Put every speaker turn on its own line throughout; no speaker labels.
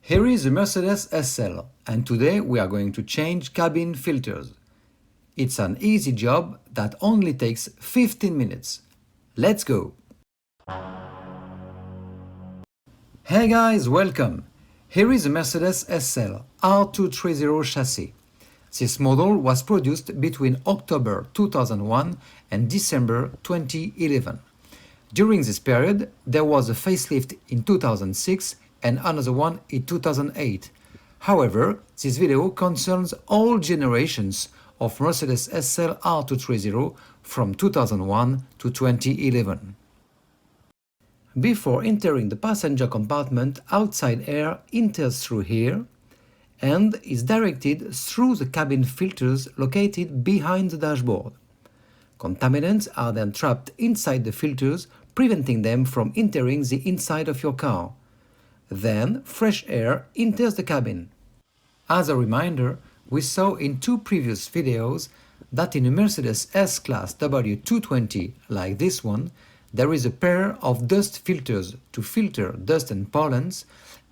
Here is the Mercedes SL, and today we are going to change cabin filters. It's an easy job that only takes 15 minutes. Let's go! Hey guys, welcome! Here is the Mercedes SL R230 chassis. This model was produced between October 2001 and December 2011. During this period, there was a facelift in 2006 and another one in 2008. However, this video concerns all generations of Mercedes SL R230 from 2001 to 2011. Before entering the passenger compartment, outside air enters through here and is directed through the cabin filters located behind the dashboard. Contaminants are then trapped inside the filters, preventing them from entering the inside of your car. Then, fresh air enters the cabin. As a reminder, we saw in two previous videos that in a Mercedes S Class W230, like this one, there is a pair of dust filters to filter dust and pollens,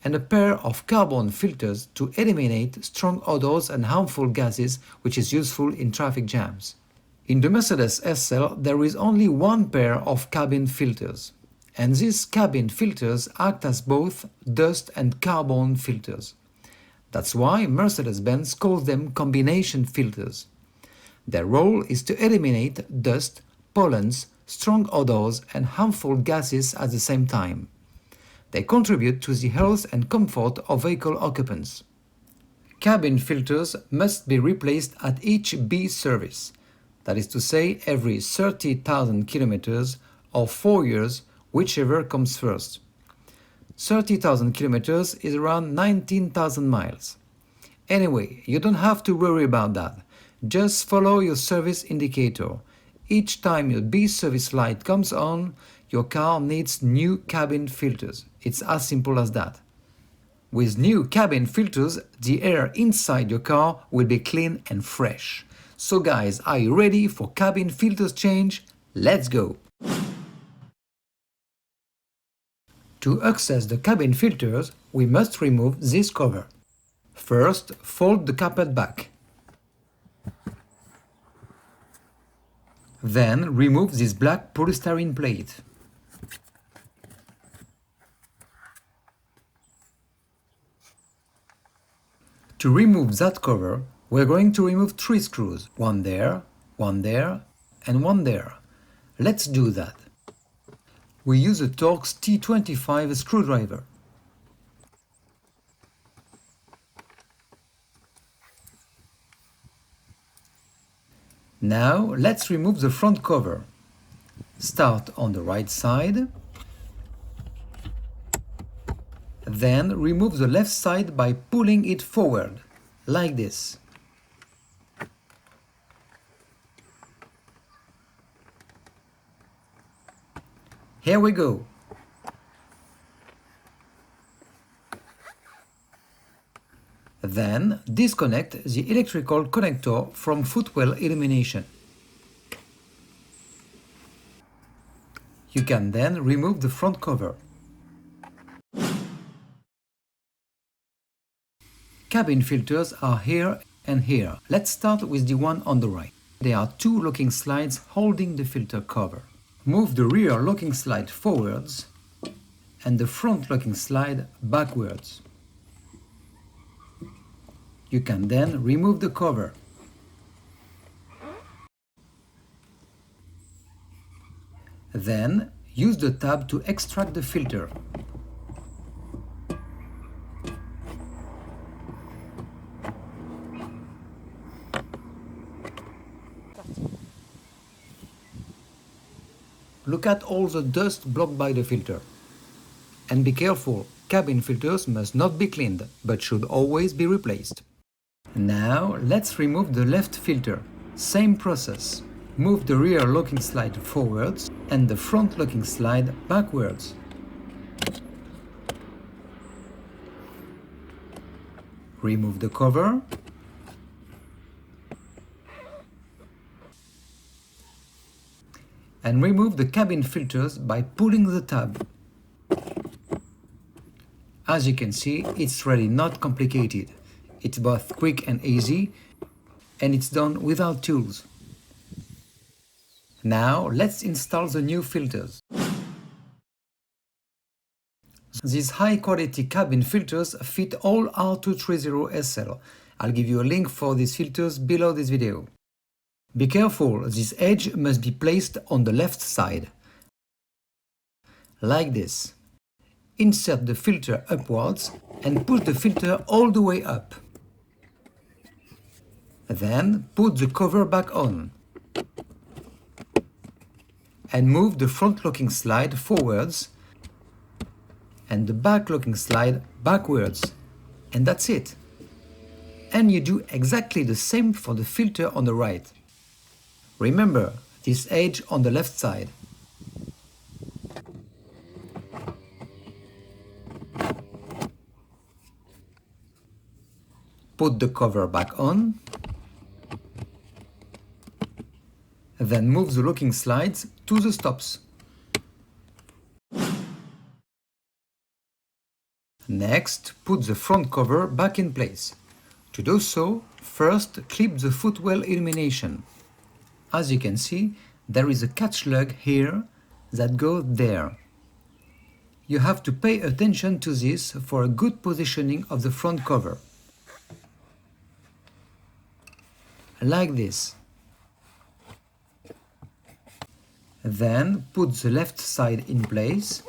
and a pair of carbon filters to eliminate strong odors and harmful gases, which is useful in traffic jams. In the Mercedes SL, there is only one pair of cabin filters, and these cabin filters act as both dust and carbon filters. That's why Mercedes-Benz calls them combination filters. Their role is to eliminate dust, pollens, strong odors and harmful gases at the same time. They contribute to the health and comfort of vehicle occupants. Cabin filters must be replaced at each B service, that is to say every 30,000 kilometers or 4 years, whichever comes first. 30,000 kilometers is around 19,000 miles. Anyway, you don't have to worry about that. Just follow your service indicator. Each time your B service light comes on, your car needs new cabin filters. It's as simple as that. With new cabin filters, the air inside your car will be clean and fresh. So guys, are you ready for cabin filters change? Let's go! To access the cabin filters, we must remove this cover. First, fold the carpet back. Then, remove this black polystyrene plate. To remove that cover, we're going to remove 3 screws. One there, and one there. Let's do that. We use a Torx T25 screwdriver. Now let's remove the front cover. Start on the right side. Then remove the left side by pulling it forward, like this. Here we go. Then disconnect the electrical connector from footwell illumination. You can then remove the front cover. Cabin filters are here and here. Let's start with the one on the right. There are 2 locking slides holding the filter cover. Move the rear locking slide forwards and the front locking slide backwards. You can then remove the cover. Then use the tab to extract the filter. Look at all the dust blocked by the filter. And be careful, cabin filters must not be cleaned, but should always be replaced. Now let's remove the left filter. Same process. Move the rear locking slide forwards and the front locking slide backwards. Remove the cover. And remove the cabin filters by pulling the tab. As you can see, it's really not complicated. It's both quick and easy, and it's done without tools. Now let's install the new filters. These high-quality cabin filters fit all R230 SL. I'll give you a link for these filters below this video. Be careful, this edge must be placed on the left side. Like this. Insert the filter upwards and push the filter all the way up. Then put the cover back on. And move the front-locking slide forwards and the back-locking slide backwards. And that's it. And you do exactly the same for the filter on the right. Remember, this edge on the left side. Put the cover back on. Then move the locking slides to the stops. Next, put the front cover back in place. To do so, first clip the footwell illumination. As you can see, there is a catch lug here that goes there. You have to pay attention to this for a good positioning of the front cover. Like this. Then put the left side in place.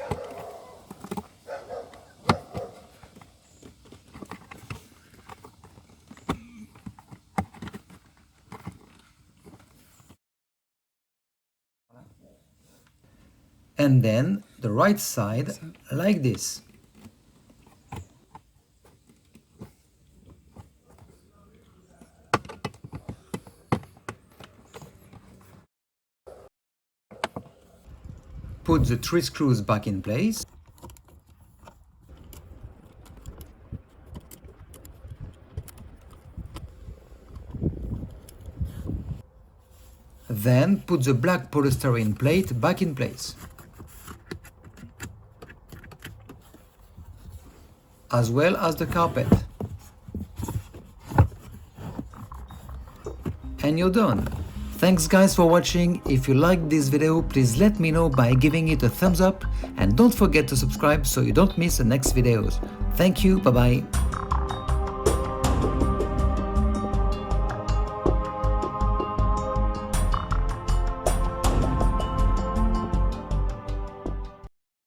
And then the right side like this. Put the 3 screws back in place. Then put the black polystyrene plate back in place. As well as the carpet. And you're done. Thanks guys for watching. If you liked this video, please let me know by giving it a thumbs up and don't forget to subscribe so you don't miss the next videos. Thank you, bye bye.